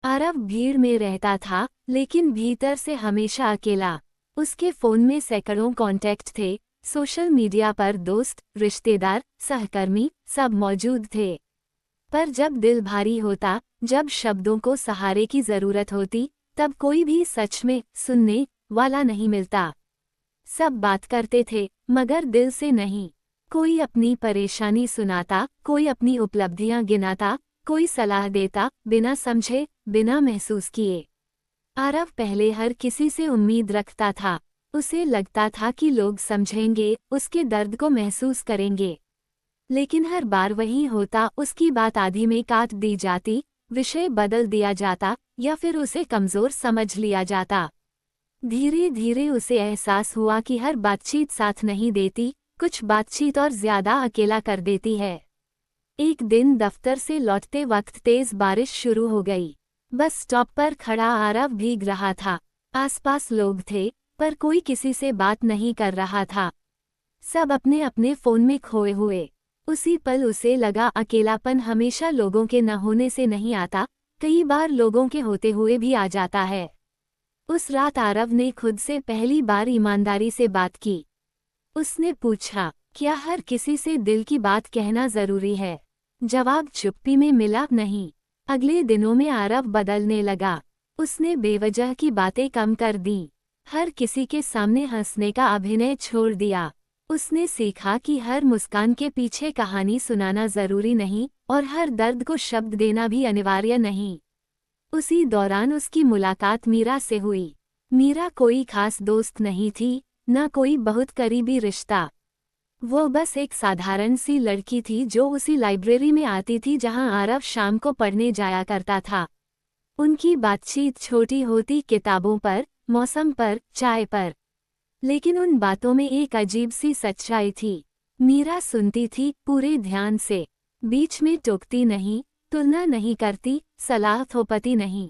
आरव भीड़ में रहता था, लेकिन भीतर से हमेशा अकेला। उसके फोन में सैकड़ों कॉन्टैक्ट थे, सोशल मीडिया पर दोस्त, रिश्तेदार, सहकर्मी सब मौजूद थे। पर जब दिल भारी होता, जब शब्दों को सहारे की जरूरत होती, तब कोई भी सच में सुनने वाला नहीं मिलता। सब बात करते थे, मगर दिल से नहीं। कोई अपनी परेशानी सुनाता, कोई अपनी उपलब्धियां गिनाता, कोई सलाह देता, बिना समझे, बिना महसूस किए। आरव पहले हर किसी से उम्मीद रखता था। उसे लगता था कि लोग समझेंगे, उसके दर्द को महसूस करेंगे। लेकिन हर बार वही होता, उसकी बात आधी में काट दी जाती, विषय बदल दिया जाता, या फिर उसे कमजोर समझ लिया जाता। धीरे धीरे उसे एहसास हुआ कि हर बातचीत साथ नहीं देती, कुछ बातचीत और ज्यादा अकेला कर देती है। एक दिन दफ्तर से लौटते वक्त तेज बारिश शुरू हो गई। बस स्टॉप पर खड़ा आरव भीग रहा था। आसपास लोग थे, पर कोई किसी से बात नहीं कर रहा था। सब अपने अपने फोन में खोए हुए। उसी पल उसे लगा अकेलापन हमेशा लोगों के न होने से नहीं आता, कई बार लोगों के होते हुए भी आ जाता है। उस रात आरव ने खुद से पहली बार ईमानदारी से बात की। उसने पूछा, क्या हर किसी से दिल की बात कहना जरूरी है? जवाब चुप्पी में मिला, नहीं। अगले दिनों में आरव बदलने लगा। उसने बेवजह की बातें कम कर दी। हर किसी के सामने हंसने का अभिनय छोड़ दिया। उसने सीखा कि हर मुस्कान के पीछे कहानी सुनाना जरूरी नहीं, और हर दर्द को शब्द देना भी अनिवार्य नहीं। उसी दौरान उसकी मुलाकात मीरा से हुई। मीरा कोई खास दोस्त नहीं थी, न कोई बहुत करीबी रिश्ता। वो बस एक साधारण सी लड़की थी जो उसी लाइब्रेरी में आती थी जहां आरव शाम को पढ़ने जाया करता था। उनकी बातचीत छोटी होती, किताबों पर, मौसम पर, चाय पर। लेकिन उन बातों में एक अजीब सी सच्चाई थी। मीरा सुनती थी पूरे ध्यान से, बीच में टोकती नहीं, तुलना नहीं करती, सलाह थोपती नहीं।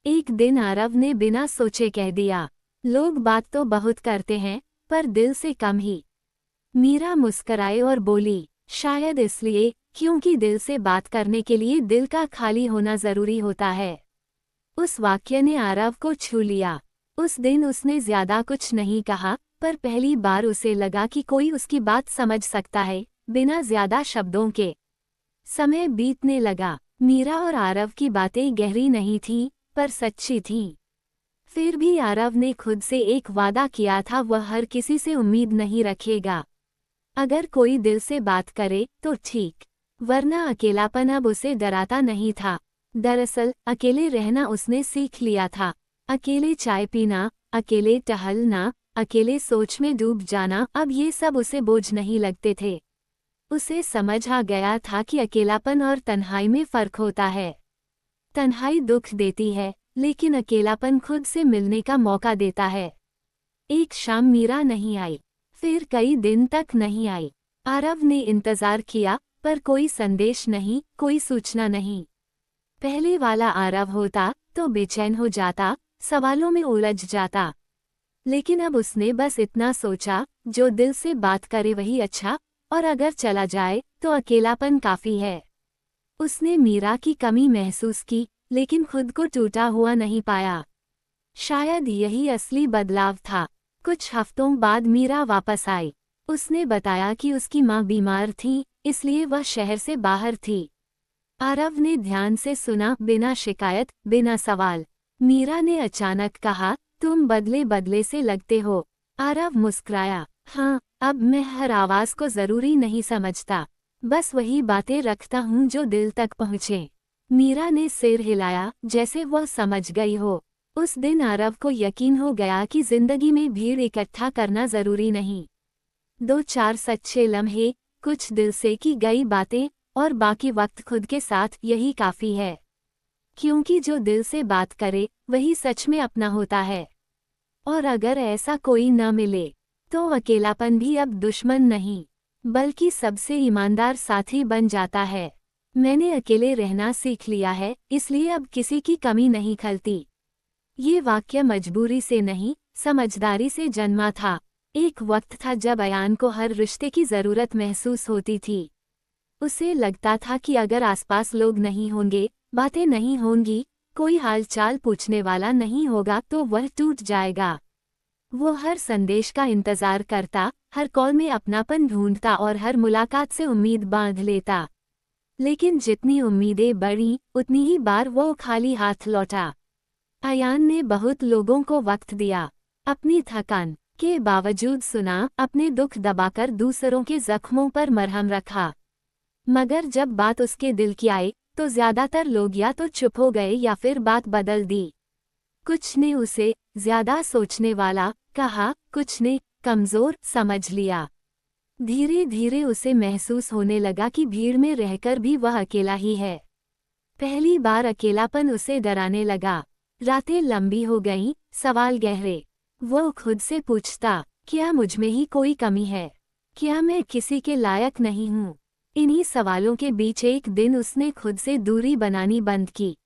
एक दिन आरव ने बिना सोचे कह दिया, लोग बात तो बहुत करते हैं, पर दिल से कम ही। मीरा मुस्कराई और बोली, शायद इसलिए क्योंकि दिल से बात करने के लिए दिल का खाली होना जरूरी होता है। उस वाक्य ने आरव को छू लिया। उस दिन उसने ज्यादा कुछ नहीं कहा, पर पहली बार उसे लगा कि कोई उसकी बात समझ सकता है, बिना ज्यादा शब्दों के। समय बीतने लगा। मीरा और आरव की बातें गहरी नहीं थीं, पर सच्ची थीं। फिर भी आरव ने खुद से एक वादा किया था, वह हर किसी से उम्मीद नहीं रखेगा। अगर कोई दिल से बात करे तो ठीक, वरना अकेलापन अब उसे डराता नहीं था। दरअसल अकेले रहना उसने सीख लिया था। अकेले चाय पीना, अकेले टहलना, अकेले सोच में डूब जाना, अब ये सब उसे बोझ नहीं लगते थे। उसे समझ आ गया था कि अकेलापन और तन्हाई में फर्क होता है। तन्हाई दुख देती है, लेकिन अकेलापन खुद से मिलने का मौका देता है। एक शाम मीरा नहीं आई, फिर कई दिन तक नहीं आई। आरव ने इंतजार किया, पर कोई संदेश नहीं, कोई सूचना नहीं। पहले वाला आरव होता तो बेचैन हो जाता, सवालों में उलझ जाता। लेकिन अब उसने बस इतना सोचा, जो दिल से बात करे वही अच्छा, और अगर चला जाए तो अकेलापन काफी है। उसने मीरा की कमी महसूस की, लेकिन खुद को टूटा हुआ नहीं पाया। शायद यही असली बदलाव था। कुछ हफ्तों बाद मीरा वापस आई। उसने बताया कि उसकी माँ बीमार थी, इसलिए वह शहर से बाहर थी। आरव ने ध्यान से सुना, बिना शिकायत, बिना सवाल। मीरा ने अचानक कहा, तुम बदले बदले से लगते हो। आरव मुस्कुराया, हाँ, अब मैं हर आवाज को जरूरी नहीं समझता, बस वही बातें रखता हूँ जो दिल तक पहुँचे। मीरा ने सिर हिलाया, जैसे वह समझ गई हो। उस दिन आरव को यकीन हो गया कि जिंदगी में भीड़ इकट्ठा करना जरूरी नहीं। 2-4 सच्चे लम्हे, कुछ दिल से की गई बातें, और बाकी वक्त खुद के साथ, यही काफी है। क्योंकि जो दिल से बात करे वही सच में अपना होता है। और अगर ऐसा कोई न मिले, तो अकेलापन भी अब दुश्मन नहीं, बल्कि सबसे ईमानदार साथी बन जाता है। मैंने अकेले रहना सीख लिया है, इसलिए अब किसी की कमी नहीं खलती। ये वाक्य मजबूरी से नहीं, समझदारी से जन्मा था। एक वक्त था जब अयान को हर रिश्ते की जरूरत महसूस होती थी। उसे लगता था कि अगर आसपास लोग नहीं होंगे, बातें नहीं होंगी, कोई हालचाल पूछने वाला नहीं होगा तो वह टूट जाएगा। वो हर संदेश का इंतजार करता, हर कॉल में अपनापन ढूंढता और हर मुलाकात से उम्मीद बांध लेता। लेकिन जितनी उम्मीदें बढ़ीं, उतनी ही बार वो खाली हाथ लौटा। अयान ने बहुत लोगों को वक्त दिया, अपनी थकान के बावजूद सुना, अपने दुख दबाकर दूसरों के जख्मों पर मरहम रखा। मगर जब बात उसके दिल की आई, तो ज्यादातर लोग या तो चुप हो गए या फिर बात बदल दी। कुछ ने उसे ज्यादा सोचने वाला कहा, कुछ ने कमजोर समझ लिया। धीरे धीरे उसे महसूस होने लगा कि भीड़ में रहकर भी वह अकेला ही है। पहली बार अकेलापन उसे डराने लगा। रातें लंबी हो गईं, सवाल गहरे। वो खुद से पूछता, क्या मुझमें ही कोई कमी है? क्या मैं किसी के लायक नहीं हूँ? इन्हीं सवालों के बीच एक दिन उसने खुद से दूरी बनानी बंद की।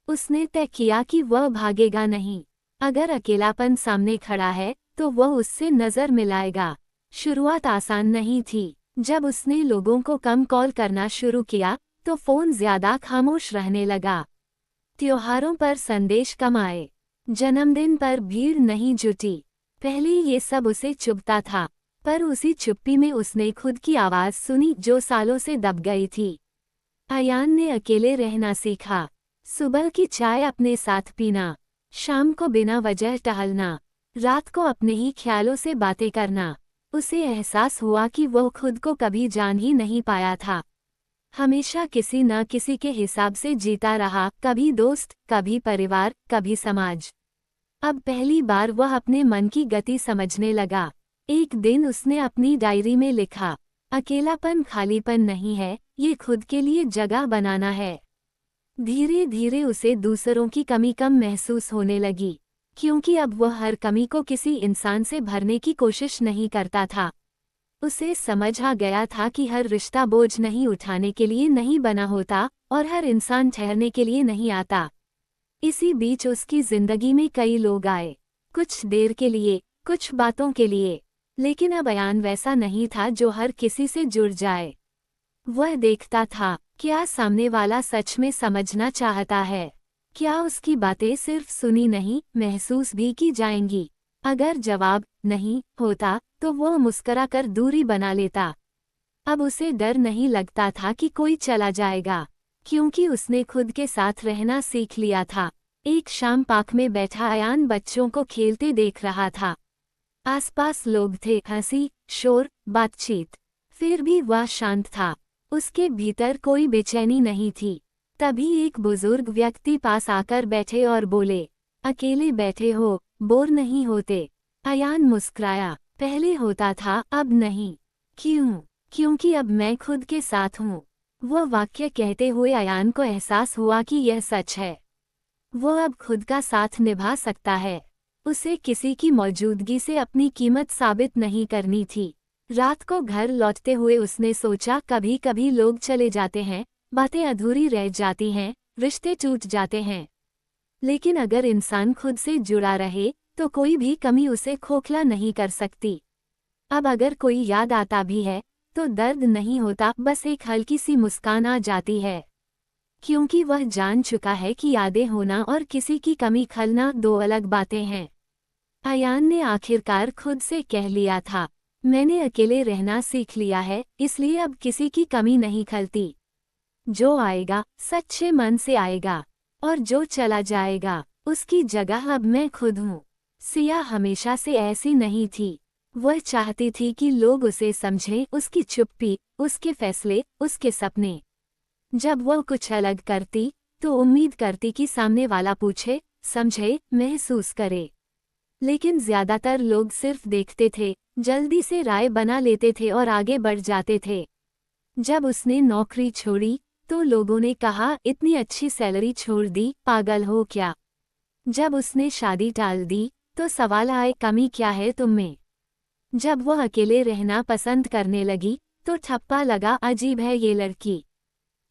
उसने तय किया कि वह भागेगा नहीं। अगर अकेलापन सामने खड़ा है तो वह उससे नजर मिलाएगा। शुरुआत आसान नहीं थी। जब उसने लोगों को कम कॉल करना शुरू किया तो फोन ज्यादा खामोश रहने लगा। त्योहारों पर संदेश कम आए, जन्मदिन पर भीड़ नहीं जुटी। पहले ये सब उसे चुभता था, पर उसी चुप्पी में उसने खुद की आवाज सुनी जो सालों से दब गई थी। अयान ने अकेले रहना सीखा। सुबह की चाय अपने साथ पीना, शाम को बिना वजह टहलना, रात को अपने ही ख्यालों से बातें करना। उसे एहसास हुआ कि वह खुद को कभी जान ही नहीं पाया था। हमेशा किसी न किसी के हिसाब से जीता रहा, कभी दोस्त, कभी परिवार, कभी समाज। अब पहली बार वह अपने मन की गति समझने लगा। एक दिन उसने अपनी डायरी में लिखा, अकेलापन खालीपन नहीं है, ये खुद के लिए जगह बनाना है। धीरे धीरे उसे दूसरों की कमी कम महसूस होने लगी, क्योंकि अब वह हर कमी को किसी इंसान से भरने की कोशिश नहीं करता था। उसे समझ आ गया था कि हर रिश्ता बोझ नहीं उठाने के लिए नहीं बना होता और हर इंसान ठहरने के लिए नहीं आता। इसी बीच उसकी जिंदगी में कई लोग आए, कुछ देर के लिए, कुछ बातों के लिए। लेकिन अब अयान वैसा नहीं था जो हर किसी से जुड़ जाए। वह देखता था, क्या सामने वाला सच में समझना चाहता है? क्या उसकी बातें सिर्फ सुनी नहीं, महसूस भी की जाएंगी? अगर जवाब नहीं होता तो वह मुस्कुराकर दूरी बना लेता। अब उसे डर नहीं लगता था कि कोई चला जाएगा, क्योंकि उसने खुद के साथ रहना सीख लिया था। एक शाम पार्क में बैठा अयान बच्चों को खेलते देख रहा था। आसपास लोग थे, हंसी, शोर, बातचीत। फिर भी वह शांत था। उसके भीतर कोई बेचैनी नहीं थी। तभी एक बुजुर्ग व्यक्ति पास आकर बैठे और बोले, अकेले बैठे हो, बोर नहीं होते? अयान मुस्कुराया, पहले होता था, अब नहीं। क्यों? क्योंकि अब मैं खुद के साथ हूँ। वह वाक्य कहते हुए अयान को एहसास हुआ कि यह सच है। वो अब खुद का साथ निभा सकता है। उसे किसी की मौजूदगी से अपनी कीमत साबित नहीं करनी थी। रात को घर लौटते हुए उसने सोचा, कभी कभी लोग चले जाते हैं, बातें अधूरी रह जाती हैं, रिश्ते टूट जाते हैं। लेकिन अगर इंसान खुद से जुड़ा रहे तो कोई भी कमी उसे खोखला नहीं कर सकती। अब अगर कोई याद आता भी है तो दर्द नहीं होता, बस एक हल्की सी मुस्कान आ जाती है। क्योंकि वह जान चुका है कि यादें होना और किसी की कमी खलना दो अलग बातें हैं। अयान ने आखिरकार खुद से कह लिया था, मैंने अकेले रहना सीख लिया है, इसलिए अब किसी की कमी नहीं खलती। जो आएगा सच्चे मन से आएगा, और जो चला जाएगा उसकी जगह अब मैं खुद हूँ। सिया हमेशा से ऐसी नहीं थी। वह चाहती थी कि लोग उसे समझें, उसकी चुप्पी, उसके फैसले, उसके सपने। जब वह कुछ अलग करती तो उम्मीद करती कि सामने वाला पूछे, समझे, महसूस करे। लेकिन ज्यादातर लोग सिर्फ देखते थे, जल्दी से राय बना लेते थे और आगे बढ़ जाते थे। जब उसने नौकरी छोड़ी तो लोगों ने कहा, इतनी अच्छी सैलरी छोड़ दी, पागल हो क्या? जब उसने शादी टाल दी तो सवाल आए, कमी क्या है तुम में? जब वह अकेले रहना पसंद करने लगी तो ठप्पा लगा, अजीब है ये लड़की।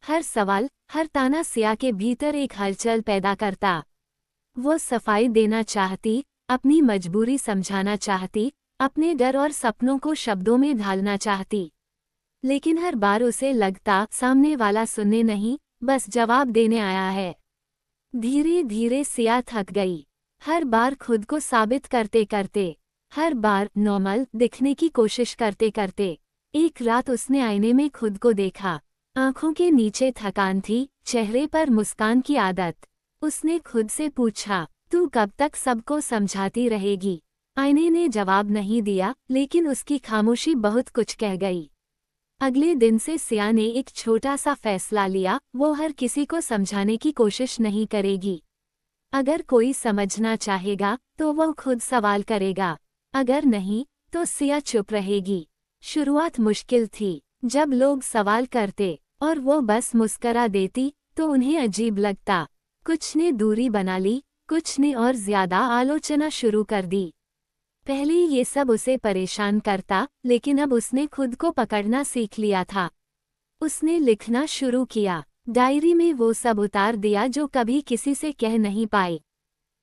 हर सवाल, हर ताना सिया के भीतर एक हलचल पैदा करता। वो सफाई देना चाहती, अपनी मजबूरी समझाना चाहती, अपने डर और सपनों को शब्दों में ढालना चाहती। लेकिन हर बार उसे लगता, सामने वाला सुनने नहीं, बस जवाब देने आया है। धीरे धीरे सिया थक गई। हर बार खुद को साबित करते करते, हर बार नॉर्मल दिखने की कोशिश करते करते। एक रात उसने आईने में खुद को देखा। आंखों के नीचे थकान थी, चेहरे पर मुस्कान की आदत। उसने खुद से पूछा, तू कब तक सबको समझाती रहेगी? आईने ने जवाब नहीं दिया, लेकिन उसकी खामोशी बहुत कुछ कह गई। अगले दिन से सिया ने एक छोटा सा फैसला लिया, वो हर किसी को समझाने की कोशिश नहीं करेगी। अगर कोई समझना चाहेगा तो वो खुद सवाल करेगा, अगर नहीं तो सिया चुप रहेगी। शुरुआत मुश्किल थी। जब लोग सवाल करते और वो बस मुस्करा देती तो उन्हें अजीब लगता। कुछ ने दूरी बना ली, कुछ ने और ज्यादा आलोचना शुरू कर दी। पहले ये सब उसे परेशान करता, लेकिन अब उसने खुद को पकड़ना सीख लिया था। उसने लिखना शुरू किया। डायरी में वो सब उतार दिया जो कभी किसी से कह नहीं पाए।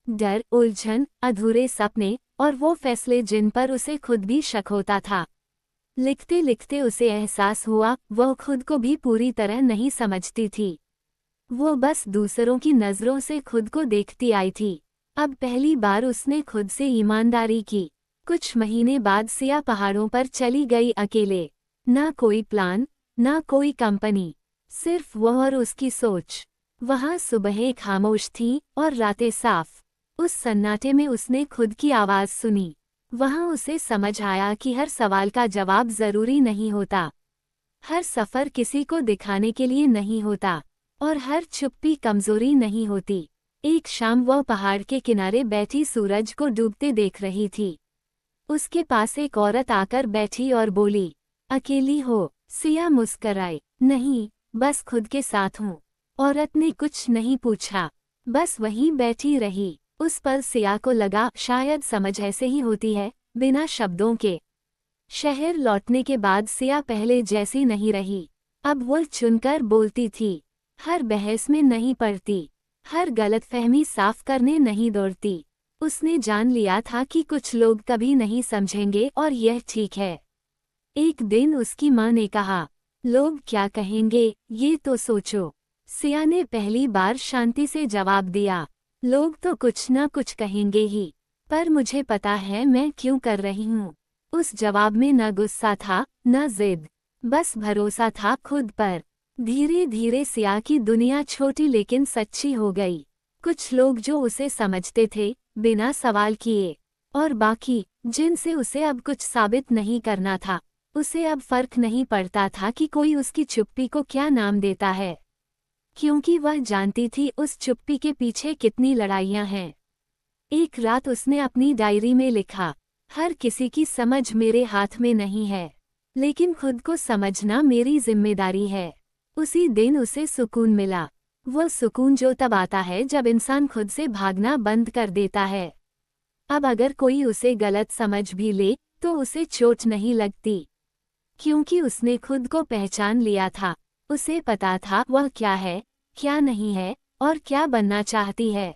डर, उलझन, अधूरे सपने और वो फैसले जिन पर उसे खुद भी शक होता था। लिखते लिखते उसे एहसास हुआ वह खुद को भी पूरी तरह नहीं समझती थी। वो बस दूसरों की नज़रों से खुद को देखती आई थी। अब पहली बार उसने खुद से ईमानदारी की। कुछ महीने बाद सिया पहाड़ों पर चली गई अकेले। ना कोई प्लान, ना कोई कंपनी, सिर्फ वह और उसकी सोच। वहाँ सुबहें खामोश थीं और रातें साफ। उस सन्नाटे में उसने खुद की आवाज़ सुनी। वहाँ उसे समझ आया कि हर सवाल का जवाब ज़रूरी नहीं होता, हर सफ़र किसी को दिखाने के लिए नहीं होता, और हर चुप्पी कमज़ोरी नहीं होती। एक शाम वह पहाड़ के किनारे बैठी सूरज को डूबते देख रही थी। उसके पास एक औरत आकर बैठी और बोली, अकेली हो? सिया मुस्कराई, नहीं, बस खुद के साथ हूँ। औरत ने कुछ नहीं पूछा, बस वहीं बैठी रही। उस पल सिया को लगा शायद समझ ऐसे ही होती है, बिना शब्दों के। शहर लौटने के बाद सिया पहले जैसी नहीं रही। अब वो चुनकर बोलती थी, हर बहस में नहीं पड़ती, हर गलतफहमी साफ करने नहीं दौड़ती। उसने जान लिया था कि कुछ लोग कभी नहीं समझेंगे और यह ठीक है। एक दिन उसकी माँ ने कहा, लोग क्या कहेंगे ये तो सोचो। सिया ने पहली बार शांति से जवाब दिया, लोग तो कुछ ना कुछ कहेंगे ही, पर मुझे पता है मैं क्यों कर रही हूँ। उस जवाब में न गुस्सा था, न जिद, बस भरोसा था खुद पर। धीरे धीरे सिया की दुनिया छोटी लेकिन सच्ची हो गई। कुछ लोग जो उसे समझते थे बिना सवाल किए, और बाकी जिनसे उसे अब कुछ साबित नहीं करना था। उसे अब फर्क नहीं पड़ता था कि कोई उसकी चुप्पी को क्या नाम देता है, क्योंकि वह जानती थी उस चुप्पी के पीछे कितनी लड़ाइयाँ हैं। एक रात उसने अपनी डायरी में लिखा, हर किसी की समझ मेरे हाथ में नहीं है, लेकिन खुद को समझना मेरी जिम्मेदारी है। उसी दिन उसे सुकून मिला, वो सुकून जो तब आता है जब इंसान खुद से भागना बंद कर देता है। अब अगर कोई उसे गलत समझ भी ले तो उसे चोट नहीं लगती, क्योंकि उसने खुद को पहचान लिया था। उसे पता था वह क्या है, क्या नहीं है, और क्या बनना चाहती है।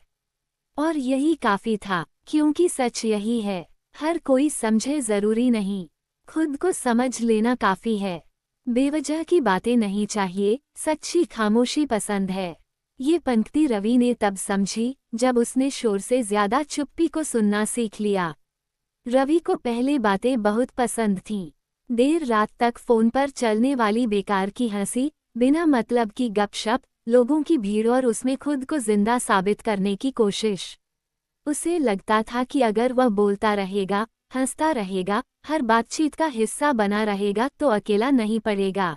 और यही काफी था, क्योंकि सच यही है, हर कोई समझे जरूरी नहीं, खुद को समझ लेना काफी है। बेवजह की बातें नहीं चाहिए, सच्ची खामोशी पसंद है। ये पंक्ति रवि ने तब समझी जब उसने शोर से ज्यादा चुप्पी को सुनना सीख लिया। रवि को पहले बातें बहुत पसंद थीं। देर रात तक फोन पर चलने वाली बेकार की हंसी, बिना मतलब की गपशप, लोगों की भीड़ और उसमें खुद को जिंदा साबित करने की कोशिश। उसे लगता था कि अगर वह बोलता रहेगा, हंसता रहेगा, हर बातचीत का हिस्सा बना रहेगा तो अकेला नहीं पड़ेगा।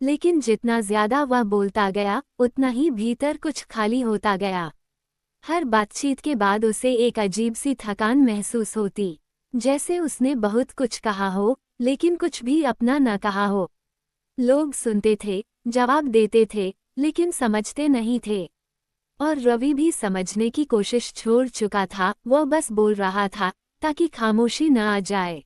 लेकिन जितना ज्यादा वह बोलता गया, उतना ही भीतर कुछ खाली होता गया। हर बातचीत के बाद उसे एक अजीब सी थकान महसूस होती, जैसे उसने बहुत कुछ कहा हो, लेकिन कुछ भी अपना न कहा हो। लोग सुनते थे, जवाब देते थे, लेकिन समझते नहीं थे। और रवि भी समझने की कोशिश छोड़ चुका था, वह बस बोल रहा था ताकि खामोशी न आ जाए।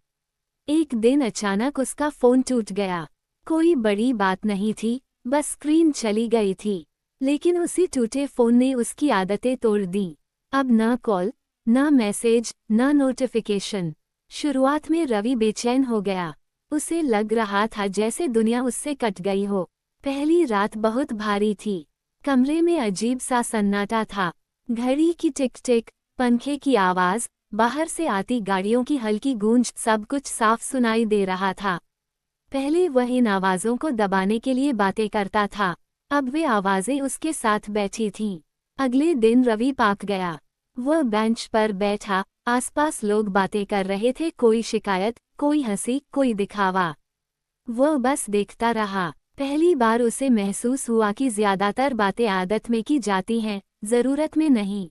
एक दिन अचानक उसका फोन टूट गया। कोई बड़ी बात नहीं थी, बस स्क्रीन चली गई थी, लेकिन उसी टूटे फोन ने उसकी आदतें तोड़ दी। अब ना कॉल, ना मैसेज, ना नोटिफिकेशन। शुरुआत में रवि बेचैन हो गया। उसे लग रहा था जैसे दुनिया उससे कट गई हो। पहली रात बहुत भारी थी। कमरे में अजीब सा सन्नाटा था। घड़ी की टिक टिक, पंखे की आवाज, बाहर से आती गाड़ियों की हल्की गूंज, सब कुछ साफ सुनाई दे रहा था। पहले वह इन आवाज़ों को दबाने के लिए बातें करता था, अब वे आवाज़ें उसके साथ बैठी थीं। अगले दिन रवि पाक गया। वह बेंच पर बैठा, आसपास लोग बातें कर रहे थे, कोई शिकायत, कोई हंसी, कोई दिखावा। वह बस देखता रहा। पहली बार उसे महसूस हुआ कि ज्यादातर बातें आदत में की जाती हैं, जरूरत में नहीं।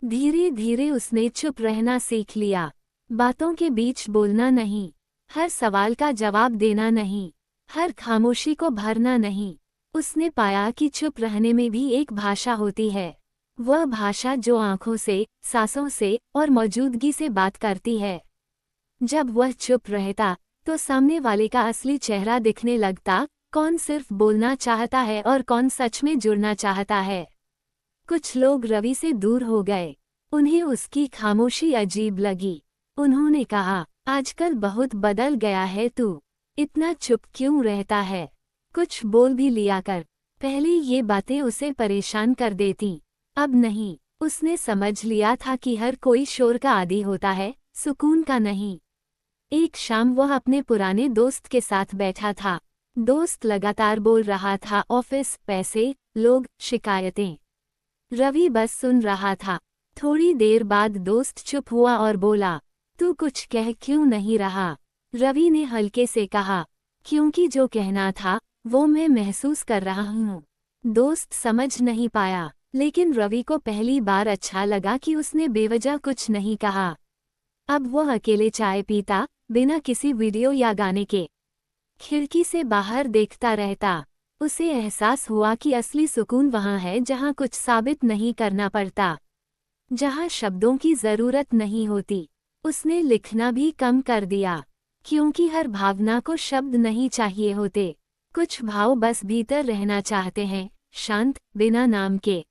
धीरे धीरे उसने चुप रहना सीख लिया। बातों के बीच बोलना नहीं, हर सवाल का जवाब देना नहीं, हर खामोशी को भरना नहीं। उसने पाया कि चुप रहने में भी एक भाषा होती है, वह भाषा जो आंखों से, सांसों से और मौजूदगी से बात करती है। जब वह चुप रहता तो सामने वाले का असली चेहरा दिखने लगता, कौन सिर्फ बोलना चाहता है और कौन सच में जुड़ना चाहता है। कुछ लोग रवि से दूर हो गए, उन्हें उसकी खामोशी अजीब लगी। उन्होंने कहा, आजकल बहुत बदल गया है तू, इतना चुप क्यों रहता है, कुछ बोल भी लिया कर। पहले ये बातें उसे परेशान कर देती, अब नहीं। उसने समझ लिया था कि हर कोई शोर का आदी होता है, सुकून का नहीं। एक शाम वह अपने पुराने दोस्त के साथ बैठा था। दोस्त लगातार बोल रहा था, ऑफिस, पैसे, लोग, शिकायतें। रवि बस सुन रहा था। थोड़ी देर बाद दोस्त चुप हुआ और बोला, तू कुछ कह क्यों नहीं रहा? रवि ने हल्के से कहा, क्योंकि जो कहना था वो मैं महसूस कर रहा हूँ। दोस्त समझ नहीं पाया, लेकिन रवि को पहली बार अच्छा लगा कि उसने बेवजह कुछ नहीं कहा। अब वह अकेले चाय पीता, बिना किसी वीडियो या गाने के। खिड़की से बाहर देखता रहता। उसे एहसास हुआ कि असली सुकून वहाँ है जहाँ कुछ साबित नहीं करना पड़ता, जहाँ शब्दों की ज़रूरत नहीं होती। उसने लिखना भी कम कर दिया, क्योंकि हर भावना को शब्द नहीं चाहिए होते। कुछ भाव बस भीतर रहना चाहते हैं, शांत, बिना नाम के।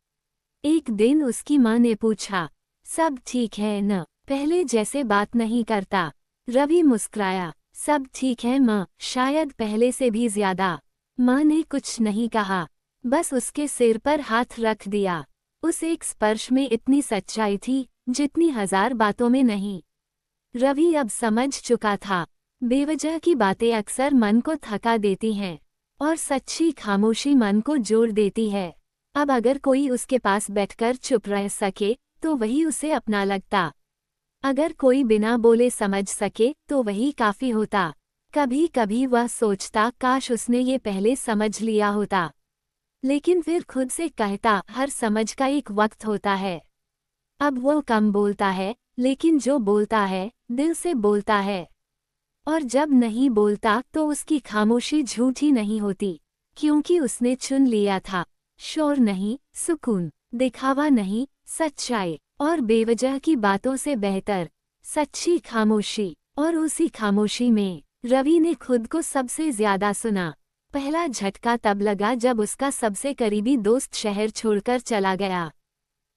एक दिन उसकी माँ ने पूछा, सब ठीक है न? पहले जैसे बात नहीं करता। रवि मुस्कुराया, सब ठीक है माँ, शायद पहले से भी ज्यादा। माँ ने कुछ नहीं कहा, बस उसके सिर पर हाथ रख दिया। उस एक स्पर्श में इतनी सच्चाई थी जितनी 1000 बातों में नहीं। रवि अब समझ चुका था, बेवजह की बातें अक्सर मन को थका देती हैं, और सच्ची खामोशी मन को जोड़ देती है। अब अगर कोई उसके पास बैठकर चुप रह सके तो वही उसे अपना लगता। अगर कोई बिना बोले समझ सके तो वही काफी होता। कभी कभी वह सोचता, काश उसने ये पहले समझ लिया होता। लेकिन फिर खुद से कहता, हर समझ का एक वक्त होता है। अब वो कम बोलता है, लेकिन जो बोलता है दिल से बोलता है। और जब नहीं बोलता तो उसकी खामोशी झूठी नहीं होती, क्योंकि उसने चुन लिया था, शोर नहीं, सुकून, दिखावा नहीं, सच्चाई। और बेवजह की बातों से बेहतर सच्ची खामोशी। और उसी खामोशी में रवि ने खुद को सबसे ज्यादा सुना। पहला झटका तब लगा जब उसका सबसे करीबी दोस्त शहर छोड़कर चला गया।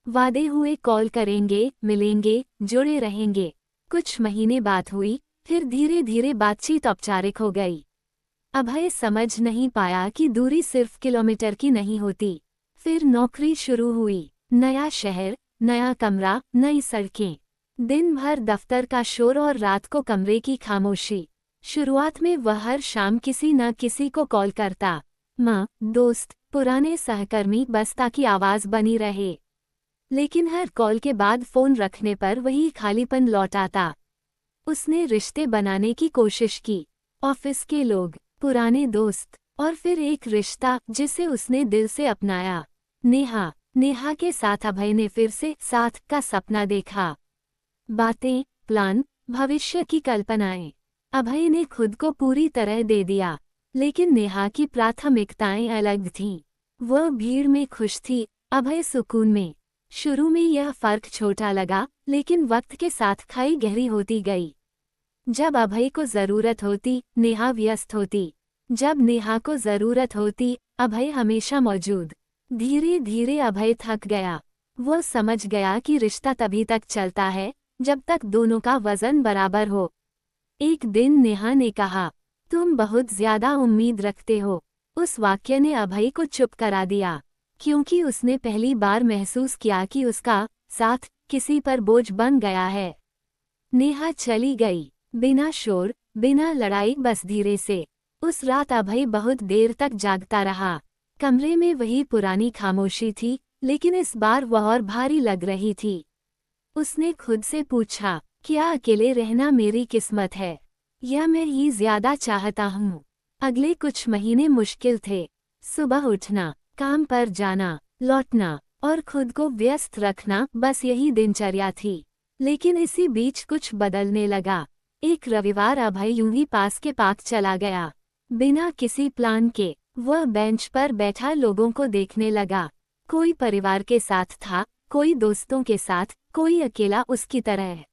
वादे हुए कॉल करेंगे, मिलेंगे, जुड़े रहेंगे। कुछ महीने बात हुई, फिर धीरे धीरे बातचीत औपचारिक हो गई। अभय समझ नहीं पाया कि दूरी सिर्फ किलोमीटर की नहीं होती। फिर नौकरी शुरू हुई, नया शहर, नया कमरा, नई सड़कें। दिन भर दफ्तर का शोर और रात को कमरे की खामोशी। शुरुआत में वह हर शाम किसी न किसी को कॉल करता, माँ, दोस्त, पुराने सहकर्मी, बस ताकि आवाज़ बनी रहे। लेकिन हर कॉल के बाद फ़ोन रखने पर वही खालीपन लौट आता। उसने रिश्ते बनाने की कोशिश की, ऑफिस के लोग, पुराने दोस्त, और फिर एक रिश्ता जिसे उसने दिल से अपनाया, नेहा। नेहा के साथ अभय ने फिर से साथ का सपना देखा। बातें, प्लान, भविष्य की कल्पनाएं। अभय ने खुद को पूरी तरह दे दिया, लेकिन नेहा की प्राथमिकताएं अलग थीं। वह भीड़ में खुश थी, अभय सुकून में। शुरू में यह फर्क छोटा लगा, लेकिन वक्त के साथ खाई गहरी होती गई। जब अभय को जरूरत होती, नेहा व्यस्त होती। जब नेहा को जरूरत होती, अभय हमेशा मौजूद। धीरे धीरे अभय थक गया। वह समझ गया कि रिश्ता तभी तक चलता है जब तक दोनों का वजन बराबर हो। एक दिन नेहा ने कहा, तुम बहुत ज्यादा उम्मीद रखते हो। उस वाक्य ने अभय को चुप करा दिया। क्योंकि उसने पहली बार महसूस किया कि उसका साथ किसी पर बोझ बन गया है। नेहा चली गई, बिना शोर, बिना लड़ाई, बस धीरे से। उस रात अभय बहुत देर तक जागता रहा। कमरे में वही पुरानी खामोशी थी, लेकिन इस बार वह और भारी लग रही थी। उसने खुद से पूछा, क्या अकेले रहना मेरी किस्मत है, या मैं ही ज्यादा चाहता हूँ? अगले कुछ महीने मुश्किल थे। सुबह उठना, काम पर जाना, लौटना और खुद को व्यस्त रखना, बस यही दिनचर्या थी। लेकिन इसी बीच कुछ बदलने लगा। एक रविवार अभय यूं ही पास के पार्क चला गया। बिना किसी प्लान के वह बेंच पर बैठा लोगों को देखने लगा। कोई परिवार के साथ था, कोई दोस्तों के साथ, कोई अकेला उसकी तरह।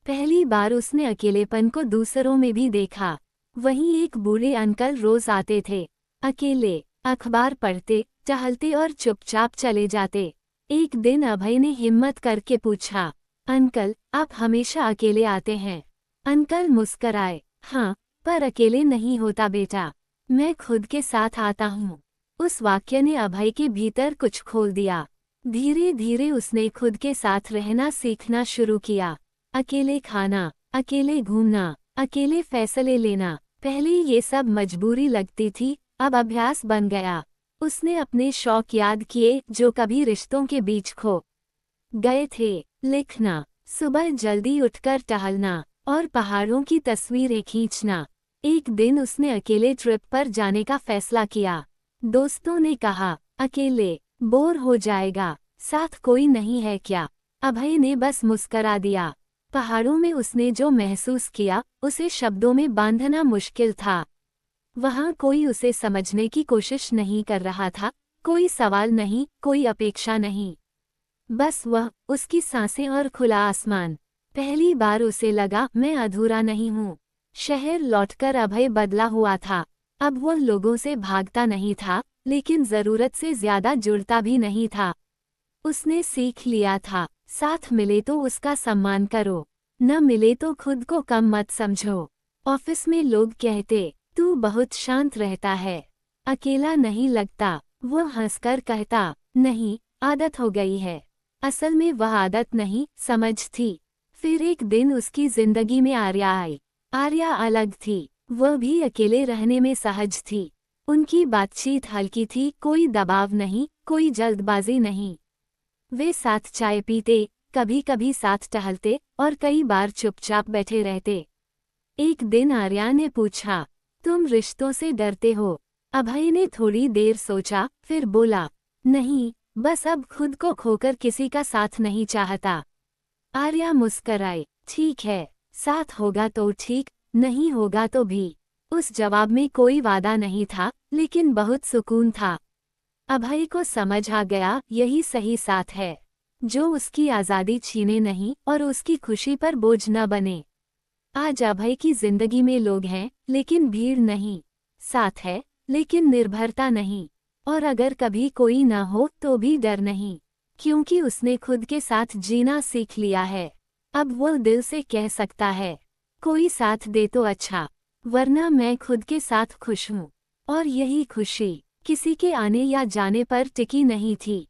पहली बार उसने अकेलेपन को दूसरों में भी देखा। वहीं एक बूढ़े अंकल रोज आते थे, अकेले, अखबार पढ़ते, टहलते और चुपचाप चले जाते। एक दिन अभय ने हिम्मत करके पूछा, अंकल, आप हमेशा अकेले आते हैं? अंकल मुस्कराए, हाँ, पर अकेले नहीं होता बेटा, मैं खुद के साथ आता हूँ। उस वाक्य ने अभय के भीतर कुछ खोल दिया। धीरे धीरे उसने खुद के साथ रहना सीखना शुरू किया। अकेले खाना, अकेले घूमना, अकेले फैसले लेना। पहले ये सब मजबूरी लगती थी, अब अभ्यास बन गया। उसने अपने शौक याद किए जो कभी रिश्तों के बीच खो गए थे। लिखना, सुबह जल्दी उठकर टहलना और पहाड़ों की तस्वीरें खींचना। एक दिन उसने अकेले ट्रिप पर जाने का फैसला किया। दोस्तों ने कहा, अकेले बोर हो जाएगा, साथ कोई नहीं है क्या? अभय ने बस मुस्करा दिया। पहाड़ों में उसने जो महसूस किया, उसे शब्दों में बांधना मुश्किल था। वहाँ कोई उसे समझने की कोशिश नहीं कर रहा था, कोई सवाल नहीं, कोई अपेक्षा नहीं। बस वह, उसकी सांसें और खुला आसमान। पहली बार उसे लगा, मैं अधूरा नहीं हूँ। शहर लौटकर अभय बदला हुआ था। अब वह लोगों से भागता नहीं था, लेकिन जरूरत से ज्यादा जुड़ता भी नहीं था। उसने सीख लिया था, साथ मिले तो उसका सम्मान करो, न मिले तो खुद को कम मत समझो। ऑफिस में लोग कहते, तू बहुत शांत रहता है, अकेला नहीं लगता। वह हंसकर कहता, नहीं, आदत हो गई है। असल में वह आदत नहीं, समझ थी। फिर एक दिन उसकी जिंदगी में आर्या आई। आर्या अलग थी, वह भी अकेले रहने में सहज थी। उनकी बातचीत हल्की थी, कोई दबाव नहीं, कोई जल्दबाजी नहीं। वे साथ चाय पीते, कभी कभी साथ टहलते और कई बार चुपचाप बैठे रहते। एक दिन आर्या ने पूछा, तुम रिश्तों से डरते हो? अभय ने थोड़ी देर सोचा, फिर बोला, नहीं, बस अब खुद को खोकर किसी का साथ नहीं चाहता। आर्या मुस्कराई, ठीक है, साथ होगा तो ठीक, नहीं होगा तो भी। उस जवाब में कोई वादा नहीं था, लेकिन बहुत सुकून था। अभय को समझ आ गया, यही सही साथ है, जो उसकी आज़ादी छीने नहीं और उसकी खुशी पर बोझ न बने। आज अभय की जिंदगी में लोग हैं, लेकिन भीड़ नहीं। साथ है, लेकिन निर्भरता नहीं। और अगर कभी कोई न हो तो भी डर नहीं, क्योंकि उसने खुद के साथ जीना सीख लिया है। अब वो दिल से कह सकता है, कोई साथ दे तो अच्छा, वरना मैं खुद के साथ खुश हूँ। और यही खुशी किसी के आने या जाने पर टिकी नहीं थी।